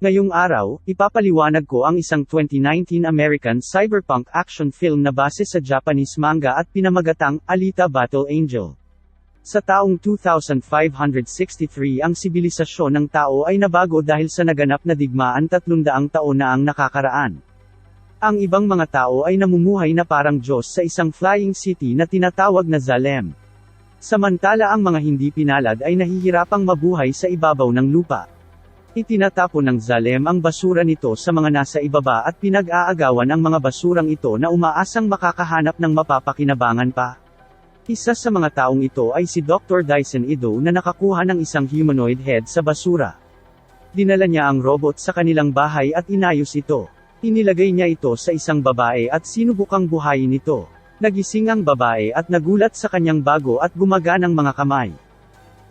Ngayong araw, ipapaliwanag ko ang isang 2019 American cyberpunk action film na base sa Japanese manga at pinamagatang Alita Battle Angel. Sa taong 2563 ang sibilisasyon ng tao ay nabago dahil sa naganap na digmaan 300 taon na ang nakakaraan. Ang ibang mga tao ay namumuhay na parang Diyos sa isang flying city na tinatawag na Zalem. Samantala ang mga hindi pinalad ay nahihirapang mabuhay sa ibabaw ng lupa. Itinatapon ng Zalem ang basura nito sa mga nasa ibaba at pinag-aagawan ang mga basurang ito na umaasang makakahanap ng mapapakinabangan pa. Isa sa mga taong ito ay si Dr. Dyson Ido na nakakuha ng isang humanoid head sa basura. Dinala niya ang robot sa kanilang bahay at inayos ito. Inilagay niya ito sa isang babae at sinubukang buhayin ito. Nagising ang babae at nagulat sa kanyang bago at gumaganang mga kamay.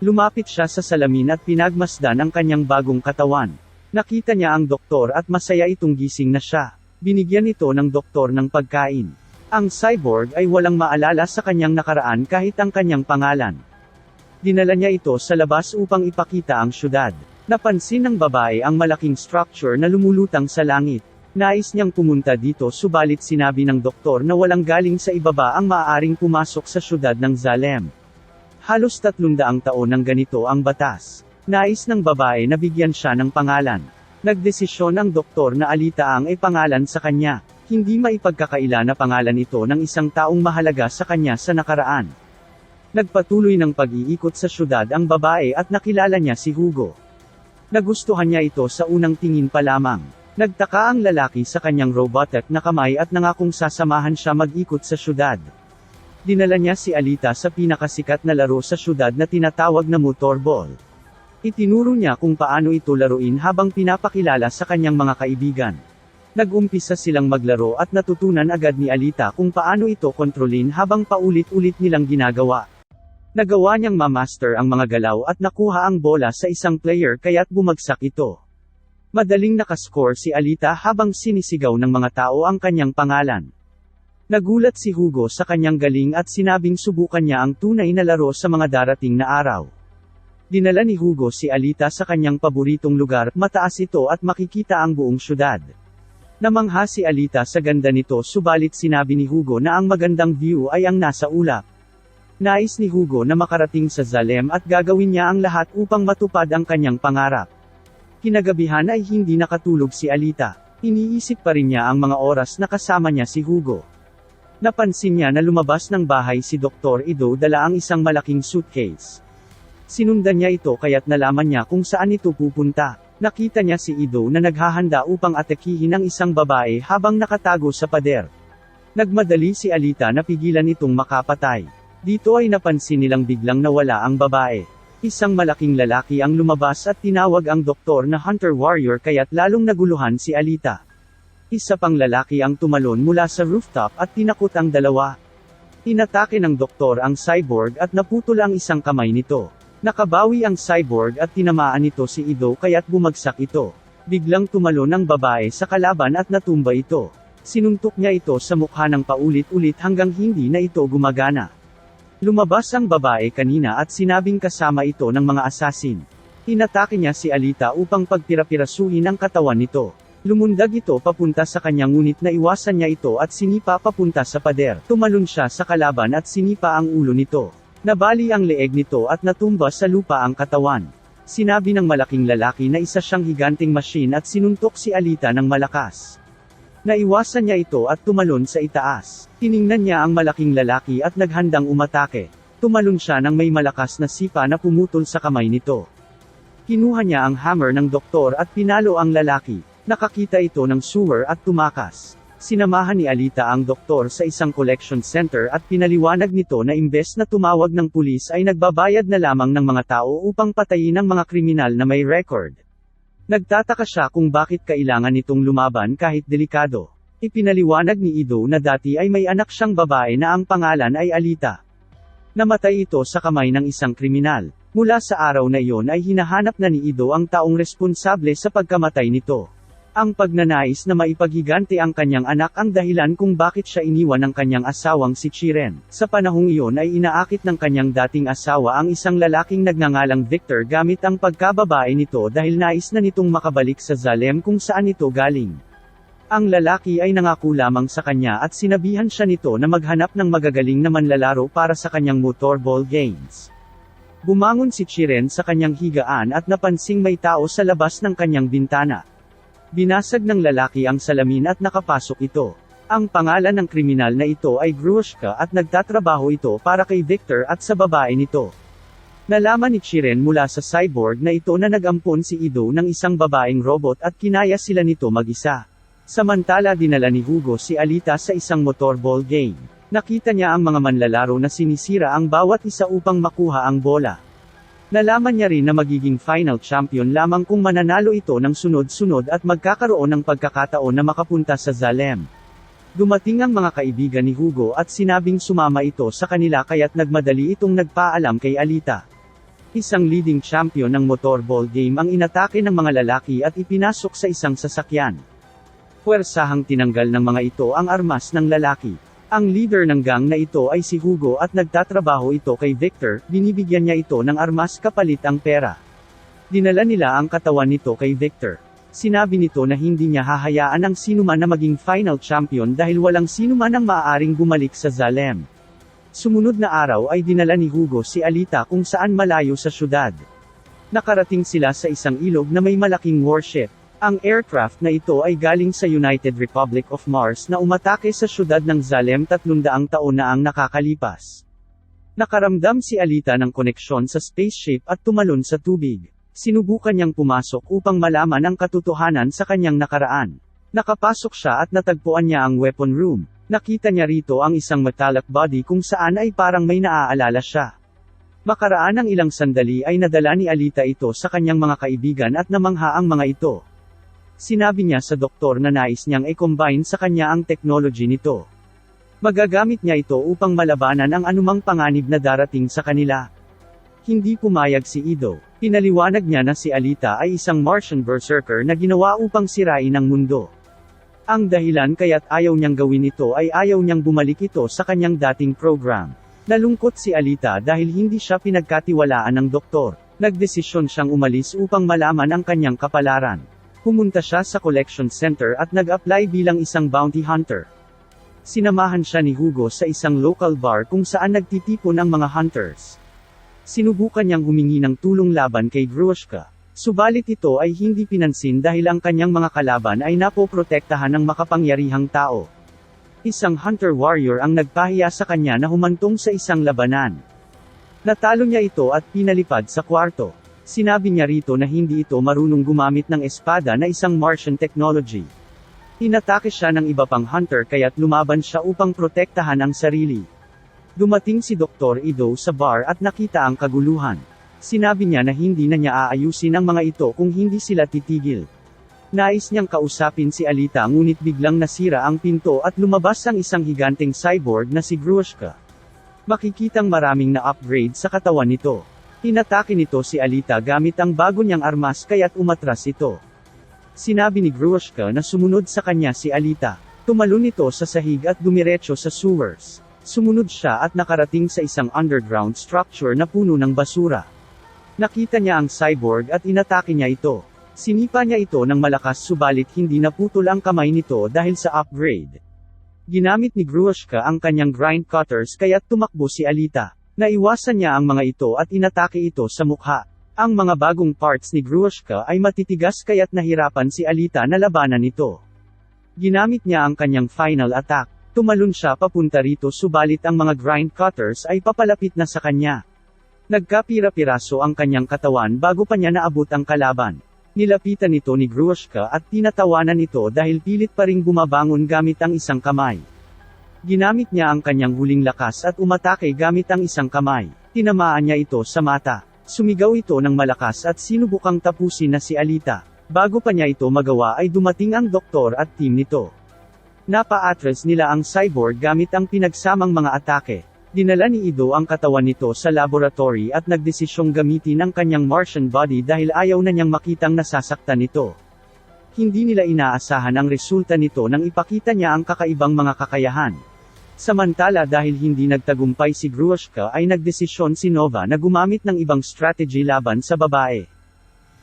Lumapit siya sa salamin at pinagmasdan ang kanyang bagong katawan. Nakita niya ang doktor at masaya itong gising na siya. Binigyan ito ng doktor ng pagkain. Ang cyborg ay walang maalala sa kanyang nakaraan kahit ang kanyang pangalan. Dinala niya ito sa labas upang ipakita ang syudad. Napansin ng babae ang malaking structure na lumulutang sa langit. Nais niyang pumunta dito subalit sinabi ng doktor na walang galing sa ibaba ang maaaring pumasok sa syudad ng Zalem. Halos 300 taon ng ganito ang batas. Nais ng babae na bigyan siya ng pangalan. Nagdesisyon ang doktor na Alita ang pangalan sa kanya. Hindi maipagkakaila na pangalan ito ng isang taong mahalaga sa kanya sa nakaraan. Nagpatuloy ng pag-iikot sa syudad ang babae at nakilala niya si Hugo. Nagustuhan niya ito sa unang tingin pa lamang. Nagtaka ang lalaki sa kanyang robotic na kamay at nangakong sasamahan siya mag-ikot sa syudad. Dinala niya si Alita sa pinakasikat na laro sa syudad na tinatawag na motorball. Itinuro niya kung paano ito laruin habang pinapakilala sa kanyang mga kaibigan. Nag-umpisa silang maglaro at natutunan agad ni Alita kung paano ito kontrolin habang paulit-ulit nilang ginagawa. Nagawa niyang ma-master ang mga galaw at nakuha ang bola sa isang player kaya't bumagsak ito. Madaling nakascore si Alita habang sinisigaw ng mga tao ang kanyang pangalan. Nagulat si Hugo sa kanyang galing at sinabing subukan niya ang tunay na laro sa mga darating na araw. Dinala ni Hugo si Alita sa kanyang paboritong lugar, mataas ito at makikita ang buong syudad. Namangha si Alita sa ganda nito subalit sinabi ni Hugo na ang magandang view ay ang nasa ulap. Nais ni Hugo na makarating sa Zalem at gagawin niya ang lahat upang matupad ang kanyang pangarap. Kinagabihan ay hindi nakatulog si Alita. Iniisip pa rin niya ang mga oras na kasama niya si Hugo. Napansin niya na lumabas ng bahay si Dr. Ido dala ang isang malaking suitcase. Sinundan niya ito kaya't nalaman niya kung saan ito pupunta. Nakita niya si Ido na naghahanda upang atakihin ang isang babae habang nakatago sa pader. Nagmadali si Alita na pigilan itong makapatay. Dito ay napansin nilang biglang nawala ang babae. Isang malaking lalaki ang lumabas at tinawag ang doktor na Hunter Warrior kaya't lalong naguluhan si Alita. Isa pang lalaki ang tumalon mula sa rooftop at tinakot ang dalawa. Inatake ng doktor ang cyborg at naputol ang isang kamay nito. Nakabawi ang cyborg at tinamaan nito si Ido kaya't bumagsak ito. Biglang tumalon ang babae sa kalaban at natumba ito. Sinuntok niya ito sa mukha ng paulit-ulit hanggang hindi na ito gumagana. Lumabas ang babae kanina at sinabing kasama ito ng mga assassin. Inatake niya si Alita upang pagpira-pirasuhin ang katawan nito. Lumundag ito papunta sa kanya ngunit naiwasan niya ito at sinipa papunta sa pader. Tumalon siya sa kalaban at sinipa ang ulo nito. Nabali ang leeg nito at natumba sa lupa ang katawan. Sinabi ng malaking lalaki na isa siyang higanting machine at sinuntok si Alita ng malakas. Naiwasan niya ito at tumalon sa itaas. Tiningnan niya ang malaking lalaki at naghandang umatake. Tumalon siya ng may malakas na sipa na pumutol sa kamay nito. Kinuha niya ang hammer ng doktor at pinalo ang lalaki. Nakakita ito ng sewer at tumakas. Sinamahan ni Alita ang doktor sa isang collection center at pinaliwanag nito na imbes na tumawag ng pulis ay nagbabayad na lamang ng mga tao upang patayin ang mga kriminal na may record. Nagtataka siya kung bakit kailangan nitong lumaban kahit delikado. Ipinaliwanag ni Ido na dati ay may anak siyang babae na ang pangalan ay Alita. Namatay ito sa kamay ng isang kriminal. Mula sa araw na iyon ay hinahanap na ni Ido ang taong responsable sa pagkamatay nito. Ang pagnanais na maipaghiganti ang kanyang anak ang dahilan kung bakit siya iniwan ng kanyang asawang si Chiren. Sa panahong iyon ay inaakit ng kanyang dating asawa ang isang lalaking nagngangalang Victor gamit ang pagkababae nito dahil nais na nitong makabalik sa Zalem kung saan ito galing. Ang lalaki ay nangako lamang sa kanya at sinabihan siya nito na maghanap ng magagaling na manlalaro para sa kanyang motorball games. Bumangon si Chiren sa kanyang higaan at napansing may tao sa labas ng kanyang bintana. Binasag ng lalaki ang salamin at nakapasok ito. Ang pangalan ng kriminal na ito ay Grushka at nagtatrabaho ito para kay Victor at sa babae nito. Nalaman ni Chiren mula sa cyborg na ito na nag-ampon si Ido ng isang babaeng robot at kinaya sila nito mag-isa. Samantala dinala ni Hugo si Alita sa isang motorball game. Nakita niya ang mga manlalaro na sinisira ang bawat isa upang makuha ang bola. Nalaman niya rin na magiging final champion lamang kung mananalo ito ng sunod-sunod at magkakaroon ng pagkakataon na makapunta sa Zalem. Dumating ang mga kaibigan ni Hugo at sinabing sumama ito sa kanila kaya't nagmadali itong nagpaalam kay Alita. Isang leading champion ng motorball game ang inatake ng mga lalaki at ipinasok sa isang sasakyan. Puwersahang tinanggal ng mga ito ang armas ng lalaki. Ang leader ng gang na ito ay si Hugo at nagtatrabaho ito kay Victor, binibigyan niya ito ng armas kapalit ang pera. Dinala nila ang katawan nito kay Victor. Sinabi nito na hindi niya hahayaan ang sinuman na maging final champion dahil walang sinuman ang maaaring bumalik sa Zalem. Sumunod na araw ay dinala ni Hugo si Alita kung saan malayo sa syudad. Nakarating sila sa isang ilog na may malaking warship. Ang aircraft na ito ay galing sa United Republic of Mars na umatake sa syudad ng Zalem 300 taon na ang nakakalipas. Nakaramdam si Alita ng koneksyon sa spaceship at tumalon sa tubig. Sinubukan niyang pumasok upang malaman ang katotohanan sa kanyang nakaraan. Nakapasok siya at natagpuan niya ang weapon room. Nakita niya rito ang isang metallic body kung saan ay parang may naaalala siya. Makaraan ng ilang sandali ay nadala ni Alita ito sa kanyang mga kaibigan at namangha ang mga ito. Sinabi niya sa doktor na nais niyang i-combine sa kanya ang technology nito. Magagamit niya ito upang malabanan ang anumang panganib na darating sa kanila. Hindi pumayag si Ido. Pinaliwanag niya na si Alita ay isang Martian berserker na ginawa upang sirain ang mundo. Ang dahilan kaya't ayaw niyang gawin ito ay ayaw niyang bumalik ito sa kanyang dating program. Nalungkot si Alita dahil hindi siya pinagkatiwalaan ng doktor. Nagdesisyon siyang umalis upang malaman ang kanyang kapalaran. Pumunta siya sa collection center at nag-apply bilang isang bounty hunter. Sinamahan siya ni Hugo sa isang local bar kung saan nagtitipon ang mga hunters. Sinubukan niyang humingi ng tulong laban kay Grushka. Subalit ito ay hindi pinansin dahil ang kanyang mga kalaban ay napoprotektahan ng makapangyarihang tao. Isang hunter-warrior ang nagpahiya sa kanya na humantong sa isang labanan. Natalo niya ito at pinalipad sa kwarto. Sinabi niya rito na hindi ito marunong gumamit ng espada na isang Martian technology. Inatake siya ng iba pang hunter kaya't lumaban siya upang protektahan ang sarili. Dumating si Dr. Ido sa bar at nakita ang kaguluhan. Sinabi niya na hindi na niya aayusin ang mga ito kung hindi sila titigil. Nais niyang kausapin si Alita ngunit biglang nasira ang pinto at lumabas ang isang higanteng cyborg na si Grushka. Makikitang maraming na-upgrade sa katawan nito. Inatake nito si Alita gamit ang bago niyang armas kaya't umatras ito. Sinabi ni Grushka na sumunod sa kanya si Alita. Tumalon ito sa sahig at dumiretso sa sewers. Sumunod siya at nakarating sa isang underground structure na puno ng basura. Nakita niya ang cyborg at inatake niya ito. Sinipa niya ito ng malakas subalit hindi naputol ang kamay nito dahil sa upgrade. Ginamit ni Grushka ang kanyang grind cutters kaya't tumakbo si Alita. Naiwasan niya ang mga ito at inatake ito sa mukha. Ang mga bagong parts ni Grushka ay matitigas kaya't nahirapan si Alita na labanan ito. Ginamit niya ang kanyang final attack. Tumalon siya papunta rito subalit ang mga grind cutters ay papalapit na sa kanya. Nagkapira-piraso ang kanyang katawan bago pa niya naabot ang kalaban. Nilapitan ito ni Grushka at tinatawanan ito dahil pilit pa ring bumabangon gamit ang isang kamay. Ginamit niya ang kanyang huling lakas at umatake gamit ang isang kamay. Tinamaan niya ito sa mata. Sumigaw ito ng malakas at sinubukang tapusin na si Alita. Bago pa niya ito magawa ay dumating ang doktor at team nito. Napa-atras nila ang cyborg gamit ang pinagsamang mga atake. Dinala ni Ido ang katawan nito sa laboratory at nagdesisyong gamitin ang kanyang Martian body dahil ayaw na niyang makitang nasasaktan nito. Hindi nila inaasahan ang resulta nito nang ipakita niya ang kakaibang mga kakayahan. Samantala dahil hindi nagtagumpay si Grushka ay nagdesisyon si Nova na gumamit ng ibang strategy laban sa babae.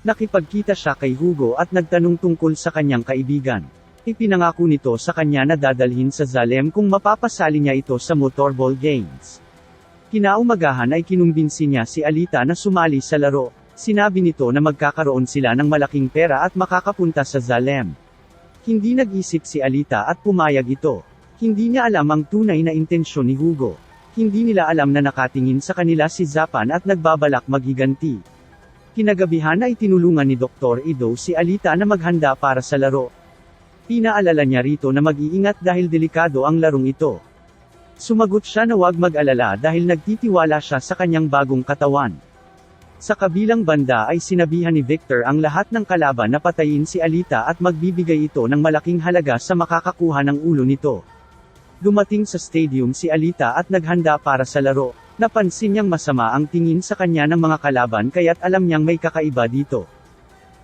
Nakipagkita siya kay Hugo at nagtanong tungkol sa kanyang kaibigan. Ipinangako nito sa kanya na dadalhin sa Zalem kung mapapasali niya ito sa motorball games. Kinaumagahan ay kinumbinsi niya si Alita na sumali sa laro. Sinabi nito na magkakaroon sila ng malaking pera at makakapunta sa Zalem. Hindi nag-isip si Alita at pumayag ito. Hindi niya alam ang tunay na intensyon ni Hugo. Hindi nila alam na nakatingin sa kanila si Zapan at nagbabalak maghiganti. Kinagabihan ay tinulungan ni Dr. Ido si Alita na maghanda para sa laro. Pinaalala niya rito na mag-iingat dahil delikado ang larong ito. Sumagot siya na huwag mag-alala dahil nagtitiwala siya sa kanyang bagong katawan. Sa kabilang banda ay sinabihan ni Victor ang lahat ng kalaban na patayin si Alita at magbibigay ito ng malaking halaga sa makakakuha ng ulo nito. Dumating sa stadium si Alita at naghanda para sa laro. Napansin niyang masama ang tingin sa kanya ng mga kalaban kaya't alam niyang may kakaiba dito.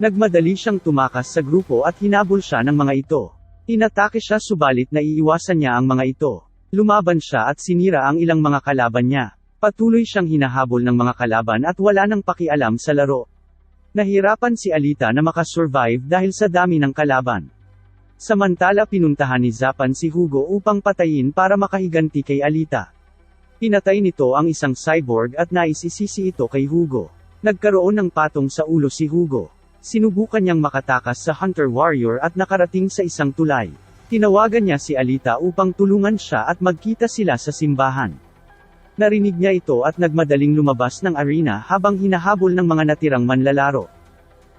Nagmadali siyang tumakas sa grupo at hinabol siya ng mga ito. Inatake siya subalit naiiwasan niya ang mga ito. Lumaban siya at sinira ang ilang mga kalaban niya. Patuloy siyang hinahabol ng mga kalaban at wala nang pakialam sa laro. Nahirapan si Alita na makasurvive dahil sa dami ng kalaban. Samantala pinuntahan ni Zapan si Hugo upang patayin para makahiganti kay Alita. Pinatay nito ang isang cyborg at naisisisi ito kay Hugo. Nagkaroon ng patong sa ulo si Hugo. Sinubukan niyang makatakas sa Hunter Warrior at nakarating sa isang tulay. Tinawagan niya si Alita upang tulungan siya at magkita sila sa simbahan. Narinig niya ito at nagmadaling lumabas ng arena habang hinahabol ng mga natirang manlalaro.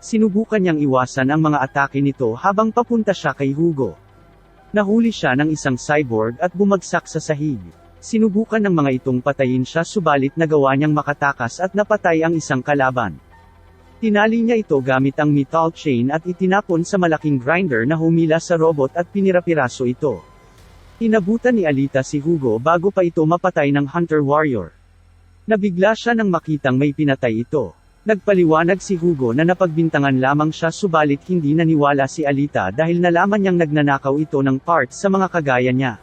Sinubukan niyang iwasan ang mga atake nito habang papunta siya kay Hugo. Nahuli siya ng isang cyborg at bumagsak sa sahig. Sinubukan ng mga itong patayin siya subalit nagawa niyang makatakas at napatay ang isang kalaban. Tinali niya ito gamit ang metal chain at itinapon sa malaking grinder na humila sa robot at pinirapiraso ito. Inabutan ni Alita si Hugo bago pa ito mapatay ng Hunter Warrior. Nabigla siya nang makitang may pinatay ito. Nagpaliwanag si Hugo na napagbintangan lamang siya subalit hindi naniwala si Alita dahil nalaman niyang nagnanakaw ito ng parts sa mga kagaya niya.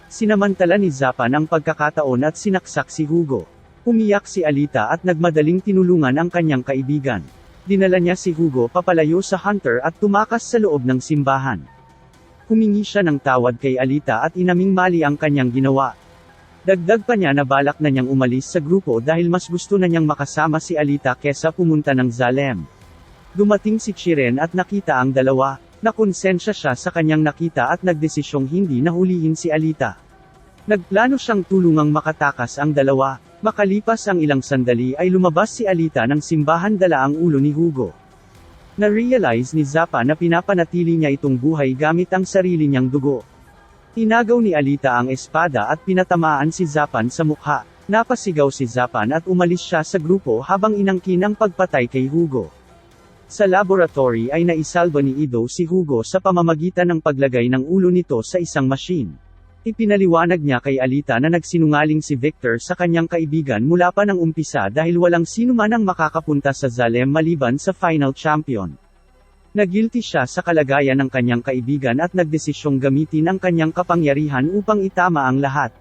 Sinamantala ni Zapan ang pagkakataon at sinaksak si Hugo. Umiyak si Alita at nagmadaling tinulungan ang kanyang kaibigan. Dinala niya si Hugo papalayo sa Hunter at tumakas sa loob ng simbahan. Humingi siya ng tawad kay Alita at inaming mali ang kanyang ginawa. Dagdag pa niya na balak na niyang umalis sa grupo dahil mas gusto na niyang makasama si Alita kesa pumunta ng Zalem. Dumating si Chiren at nakita ang dalawa. Nakonsensya siya sa kanyang nakita at nagdesisyong hindi nahulihin si Alita. Nagplano siyang tulungang makatakas ang dalawa. Makalipas ang ilang sandali ay lumabas si Alita ng simbahan dala ang ulo ni Hugo. Na-realize ni Zappa na pinapanatili niya itong buhay gamit ang sarili niyang dugo. Inagaw ni Alita ang espada at pinatamaan si Zapan sa mukha. Napasigaw si Zapan at umalis siya sa grupo habang inangkin ang pagpatay kay Hugo. Sa laboratory ay naisalba ni Ido si Hugo sa pamamagitan ng paglagay ng ulo nito sa isang machine. Ipinaliwanag niya kay Alita na nagsinungaling si Victor sa kanyang kaibigan mula pa ng umpisa dahil walang sino man ang makakapunta sa Zalem maliban sa final champion. Nagilty siya sa kalagayan ng kanyang kaibigan at nagdesisyong gamitin ang kanyang kapangyarihan upang itama ang lahat.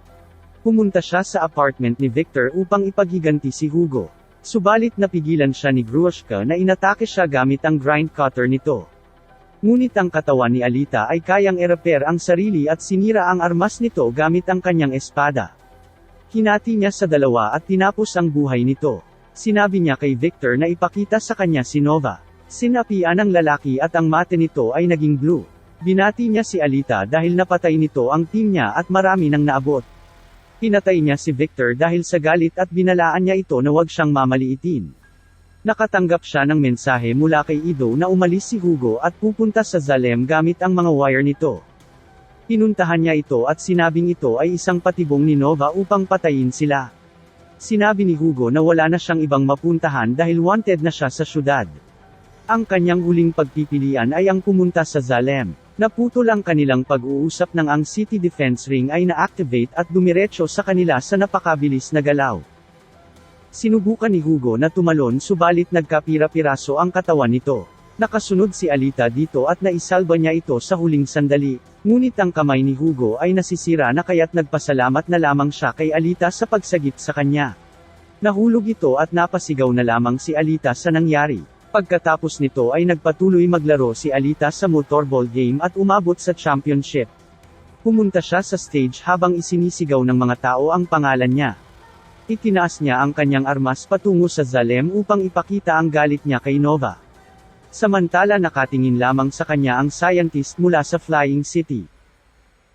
Pumunta siya sa apartment ni Victor upang ipaghiganti si Hugo. Subalit napigilan siya ni Grushka na inatake siya gamit ang grind cutter nito. Ngunit ang katawan ni Alita ay kayang i-repair ang sarili at sinira ang armas nito gamit ang kanyang espada. Hinati niya sa dalawa at tinapos ang buhay nito. Sinabi niya kay Victor na ipakita sa kanya si Nova. Sinapian ng lalaki at ang mate nito ay naging blue. Binati niya si Alita dahil napatay nito ang team niya at marami nang naabot. Pinatay niya si Victor dahil sa galit at binalaan niya ito na huwag siyang mamaliitin. Nakatanggap siya ng mensahe mula kay Ido na umalis si Hugo at pupunta sa Zalem gamit ang mga wire nito. Pinuntahan niya ito at sinabing ito ay isang patibong ni Nova upang patayin sila. Sinabi ni Hugo na wala na siyang ibang mapuntahan dahil wanted na siya sa syudad. Ang kanyang huling pagpipilian ay ang pumunta sa Zalem. Naputol ang kanilang pag-uusap nang ang City Defense Ring ay na-activate at dumiretso sa kanila sa napakabilis na galaw. Sinubukan ni Hugo na tumalon subalit nagkapira-piraso ang katawan nito. Nakasunod si Alita dito at naisalba niya ito sa huling sandali, ngunit ang kamay ni Hugo ay nasisira na kaya't nagpasalamat na lamang siya kay Alita sa pagsagip sa kanya. Nahulog ito at napasigaw na lamang si Alita sa nangyari. Pagkatapos nito ay nagpatuloy maglaro si Alita sa motorball game at umabot sa championship. Pumunta siya sa stage habang isinisigaw ng mga tao ang pangalan niya. Itinaas niya ang kanyang armas patungo sa Zalem upang ipakita ang galit niya kay Nova. Samantala nakatingin lamang sa kanya ang scientist mula sa Flying City.